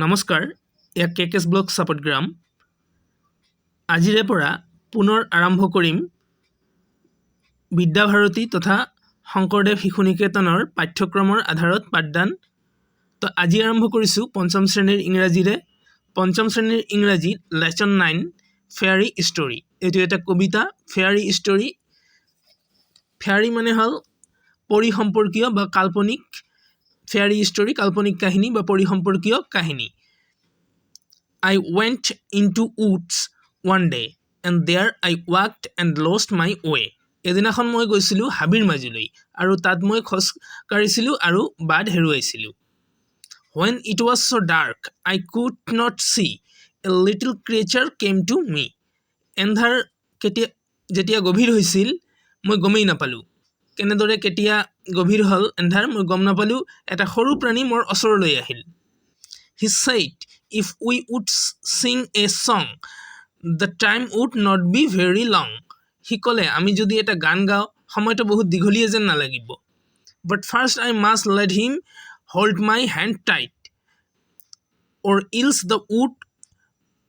নমস্কাৰ এয়া কেকেছ ব্লগ সাপোৰ্টগ্ৰাম আজিৰে পৰা পুনৰ আৰম্ভ কৰিম বিদ্যাভাৰতী তথা শংকৰদেৱ শিশু নিকেতনৰ পাঠ্যক্ৰমৰ আধাৰত পাঠদান তো আজি আৰম্ভ কৰিছোঁ পঞ্চম শ্ৰেণীৰ ইংৰাজীৰে পঞ্চম শ্ৰেণীৰ ইংৰাজী লেসন 9 ফেয়াৰী ষ্টৰী এইটো এটা কবিতা ফেয়াৰী ষ্টৰী ফেয়াৰী মানে হল পৰি সম্পৰ্কীয় বা কাল্পনিক ফেয়াৰী ষ্টৰী কাল্পনিক কাহিনী বা পৰি সম্পৰ্কীয় কাহিনী I went into woods one day and there I walked and lost my way এদিনাখন মই গৈছিলো হাবিৰ মাজলৈ আৰু তাত মই খোজ কাঢ়িছিলো আৰু বাট হেৰুৱাইছিলো When it was so dark I could not see a little creature came to me এন্ধাৰ যেতিয়া গভীৰ হৈছিল মই গমেই নাপালো কেনেদৰে কেতিয়া গভীৰ হল এন্ধাৰ মই গম নাপালো এটা সৰু প্ৰাণী মোৰ ওচৰলৈ আহিল He said if we would sing a song the time would not be very long He কলে আমি যদি এটা গান গাও সময়টো বহুত দীঘলীয়া যেন নালাগিব But first I must let him hold my hand tight or else the wood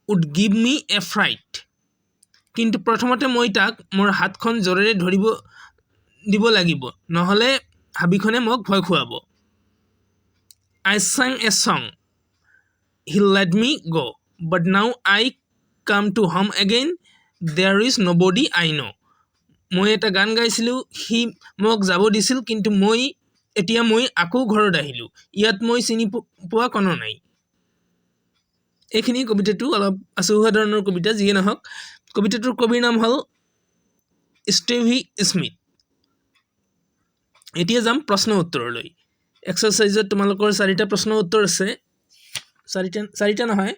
would give me a fright কিন্তু প্ৰথমতে মই তাক মোৰ হাতখন জোৰেৰে ধৰিব দিব লাগিব নহলে হাবিখনে মোক ভয় খুৱাব I sang a song He let me go but now I come to home again there is nobody I know মই এটা গান গাইছিলো হি মোক যাব দিছিল কিন্তু এতিয়া মই আকৌ ঘৰত আহিলো ইয়াত মই চিনি পোৱা কোনো নাই এইখিনি কবিতাটো অলপ আচুহা ধৰণৰ কবিতা যিয়ে নহওক কবিতাটোৰ কবিৰ নাম হল ষ্টিভি স্মিথ এতিয়া যাম প্ৰশ্ন উত্তৰলৈ এক্সাৰসাইজত তোমালোকৰ 4টা প্ৰশ্ন উত্তৰ আছে 4টা নহয়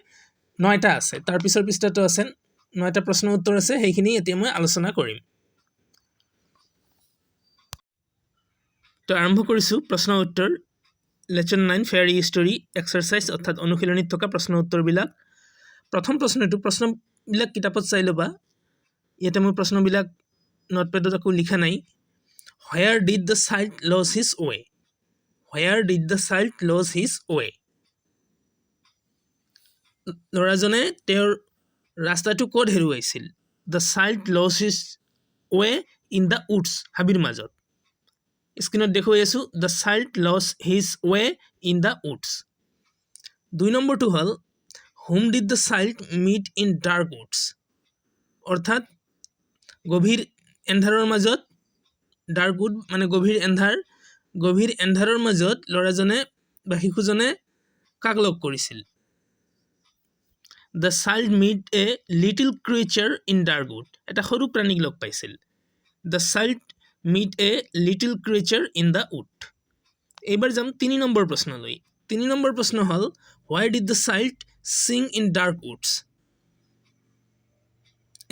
9টা আছে তাৰ পিছৰ পৃষ্ঠাটো আছে 9টা প্ৰশ্ন উত্তৰ আছে সেইখিনি এতিয়া মই আলোচনা কৰিম তো আৰম্ভ কৰিছো প্ৰশ্ন উত্তৰ লেসন 9 ফেয়াৰী ষ্টৰী এক্সাৰসাইজ অৰ্থাৎ অনুশীলনীত থকা প্ৰশ্ন উত্তৰবিলাক প্ৰথম প্ৰশ্নবিলাক কিতাপত চাই লবা ইয়াতে মই প্ৰশ্নবিলাক নোটপ্যাডত আকৌ লিখা নাই Where did the child lose his way? Where did the child lose his way? লৰাজনে তেওঁৰ ৰাস্তাটো ক'ত হেৰুৱাইছিল The child lost his way in the woods হাবিৰ মাজত স্ক্ৰিনত দেখুৱাই আছো The child lost his way in the woods 2 নম্বৰটো হল Whom did the child meet in dark woods অৰ্থাৎ গভীৰ এন্ধাৰৰ মাজত ডাৰ্ক উড মানে গভীৰ এন্ধাৰৰ মাজত লৰাজনে বা শিশুজনে কাক লগ কৰিছিল The child meet a little creature in dark wood এটা সৰু প্ৰাণীক লগ পাইছিল The child meet a little creature in the wood এইবাৰ যাম 3 নম্বৰ প্ৰশ্নলৈ 3 নম্বৰ প্ৰশ্ন হল Why did the child sing in dark woods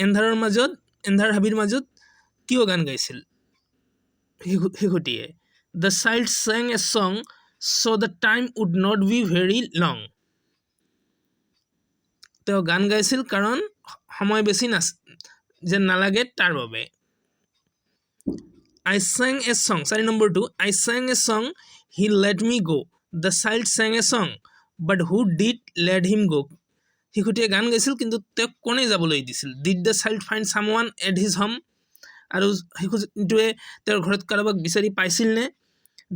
এন্ধাৰ হাবিৰ মাজত কিয় গান গাইছিল শিশুটিয়ে The child sang a song so the time would not be very long তেওঁ গান গাইছিল কাৰণ সময় বেছি যেন নালাগে তাৰ বাবে I sang a song 4 নম্বৰটো I sang a song he let me go The child sang a song but who did let him go শিশুটিয়ে গান গাইছিল কিন্তু তেওঁক কোনে যাবলৈ দিছিল Did the child find someone at his home আৰু শিশুটোৱে তেওঁৰ ঘৰত কাৰোবাক বিচাৰি পাইছিল নে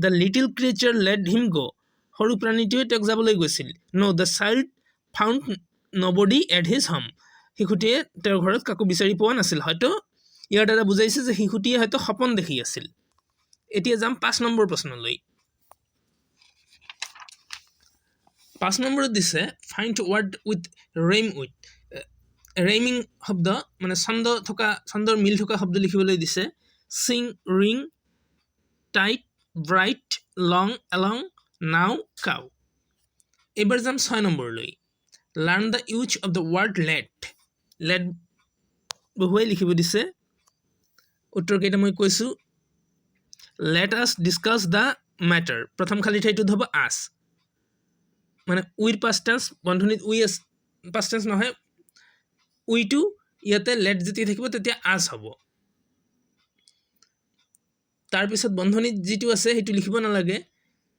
The little creature let him go সৰু প্ৰাণীটোৱে তেওঁক যাবলৈ গৈছিল No the child found nobody at his home শিশুটিয়ে তেওঁৰ ঘৰত কাকো বিচাৰি পোৱা নাছিল হয়তো ইয়াৰ দ্বাৰা বুজাইছে যে শিশুটিয়ে হয়তো সপোন দেখি আছিল এতিয়া যাম 5 নম্বৰ প্ৰশ্নলৈ 5 নম্বৰত দিছে find word with rhyme with rhyming শব্দ মানে ছন্দৰ মিল থকা শব্দ লিখিবলৈ দিছে sing ring tight bright long along now cow এবাৰ যাম 6 নম্বৰলৈ learn the use of the word let বহুৱাই লিখিব দিছে উত্তৰ কেইটা মই কৈছো let us discuss the matter প্ৰথম খালি ঠাইটো হ'ব us মানে উইৰ past tense বন্ধনীত উই past tense নহয় উইটো ইয়াতে let যেতিয়া থাকিব তেতিয়া us হ'ব তাৰ পিছত বন্ধনীত যেটো আছে হেতু লিখিব নালাগে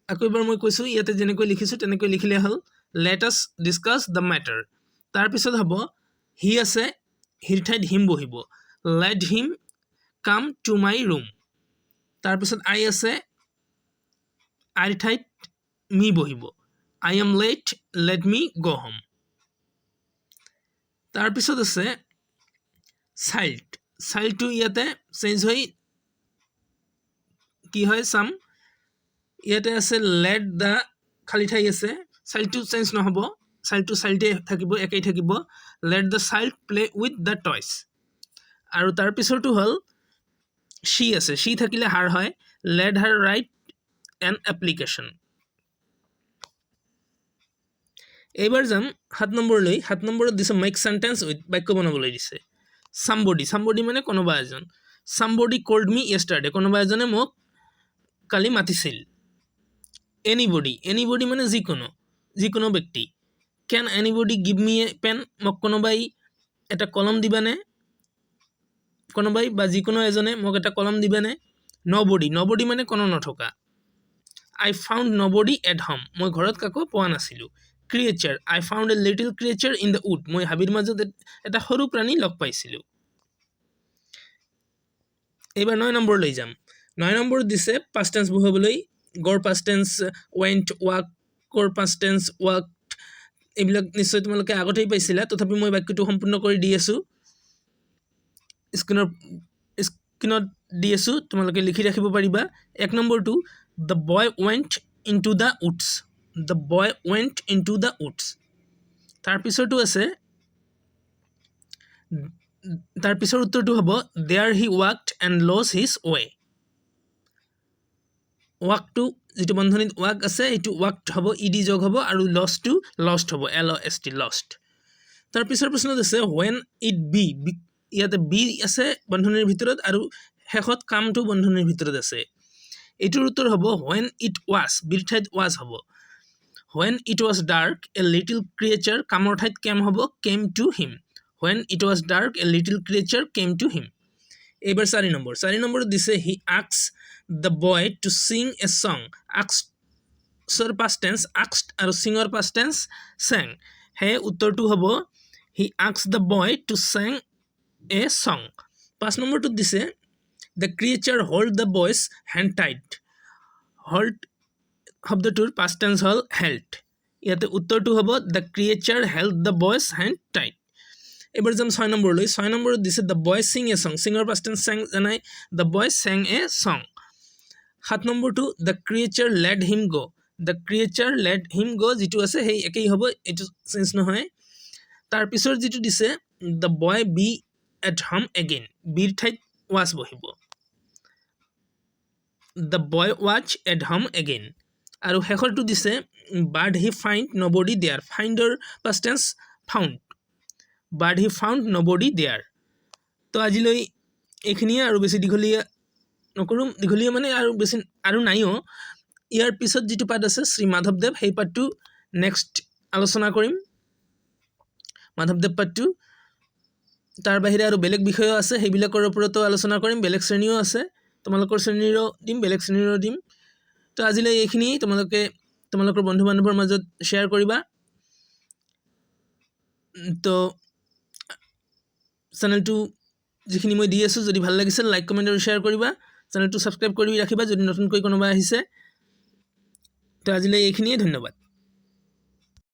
আকৌ এবাৰ মই কৈছো ইয়াতে যেনেকৈ লিখিছো তেনেকৈ লিখিলে হল let us discuss the matter. তাৰপিছত হ'ব হি আছে হিৰ ঠাইত হিম বহিব let him come to my room. তাৰপিছত আই আছে আইৰ ঠাইত মি বহিব I am late, let me go home. তাৰপিছত আছে child. চাইল্ডটো ইয়াতে চেঞ্জ হৈ কি হয় চাম ইয়াতে আছে let the খালি ঠাই আছে চাইল্ডটো চেঞ্জ নহ'ব চাইল্ডটো চাইল্ডে থাকিব একেই থাকিব let the child play with the toys. আৰু তাৰপিছৰটো হ'ল she আছে she থাকিলে হাৰ হয় let her write an application. এইবাৰ যাম 7 নম্বৰলৈ 7 নম্বৰত দিছে মেক সেন্টেন্স উইথ বাক্য বনাবলৈ দিছে somebody মানে কোনোবা এজন somebody called me yesterday কোনোবা এজনে মোক কালি মাতিছিল anybody মানে যিকোনো ব্যক্তি can anybody give me a pen মোক কোনোবাই এটা কলম দিবানে কোনোবাই বা যিকোনো এজনে মোক এটা কলম দিবানে nobody মানে কোনো নথকা I found nobody at home মই ঘৰত কাকো পোৱা নাছিলো creature I found a little creature in the wood মই হাবিৰ মাজত এটা সৰু প্ৰাণী লগ পাইছিলো এবাৰ 9 নম্বৰ লৈ যাম 9 নম্বৰ দিছে past tense বহাবলৈ গৰ past tense went walk কৰ past tense walked এইবিলাক নিশ্চয় তোমালোকে আগতেই পাইছিলা তথাপি মই বাক্যটো সম্পূৰ্ণ কৰি দি আছো স্ক্ৰিনত দি আছো তোমালোকে লিখি ৰাখিব পাৰিবা 1 নম্বৰটো the boy went into the woods তাৰ পিছৰটো আছে তাৰ পিছৰ উত্তৰটো হ'ব there he walked and lost his way walkটো যেটো বন্ধনীত walk আছে এটো walked হ'ব ed যোগ হ'ব আৰু lost হ'ব lost lost তাৰ পিছৰ প্ৰশ্নত আছে when it be ইয়াতে be আছে বন্ধনীৰ ভিতৰত আৰু শেষত কামটো বন্ধনীৰ ভিতৰত আছে এটোৰ উত্তৰ হ'ব when it was বিৰ ঠাইত was হ'ব when it was dark a little creature কামৰ ঠাইত came হ'ব came to him when it was dark a little creature came to him এবাৰ 4 নম্বৰ দিছে he asked the boy to sing a song asked sir past tense asked আৰু sing or past tense sang হে উত্তৰটো হ'ব he asked the boy to sing a song 5 নম্বৰটো দিছে the creature hold the boy's hand tight hold শব্দটোৰ past tense হ'ল held ইয়াতে উত্তৰটো হ'ব the creature held the boy's hand tight এবাৰ যাম 6 নম্বৰলৈ 6 নম্বৰত দিছে the boy sing a song singer past tense sang জানাই the boy sang a song 7 নম্বৰটো the creature let him go যেটো আছে সেই একেই হ'ব এটো চেঞ্জ নহয় তাৰ পিছৰ যেটো দিছে the boy be at home again বিৰ ঠাইত was বহিব the boy watch at home again আৰু শেষৰটো দিছে but he find nobody there finder past tense found but he found nobody there তো আজিলৈ এইখিনিয়ে আৰু বেছি দীঘলীয়া নকৰোঁ দীঘলীয়া মানে আৰু বেছি আৰু নাইও ইয়াৰ পিছত যেটো পাঠ আছে শ্ৰী মাধৱদেৱ সেই পাঠটো নেক্সট আলোচনা কৰিম মাধৱদেৱ পাঠটো তাৰ বাহিৰে আৰু বেলেগ বিষয় আছে সেইবিলাকৰ ওপৰতো আলোচনা কৰিম বেলেগ শ্ৰেণীও আছে তোমালোকৰ শ্ৰেণীৰো দিম বেলেগ শ্ৰেণীৰো দিম তো আজিলৈ এইখিনি তোমালোকৰ বন্ধু বান্ধৱৰ মাজত শেয়াৰ কৰিবা তো চেনেলটো যিখিনি মই দি আছো যদি ভাল লাগিছে লাইক কমেন্ট আৰু শেয়াৰ কৰিবা চেনেলটো সাবস্ক্ৰাইব কৰি ৰাখিবা যদি নতুনকৈ কোনোবা আহিছে তো আজিলৈ এইখিনিয়ে ধন্যবাদ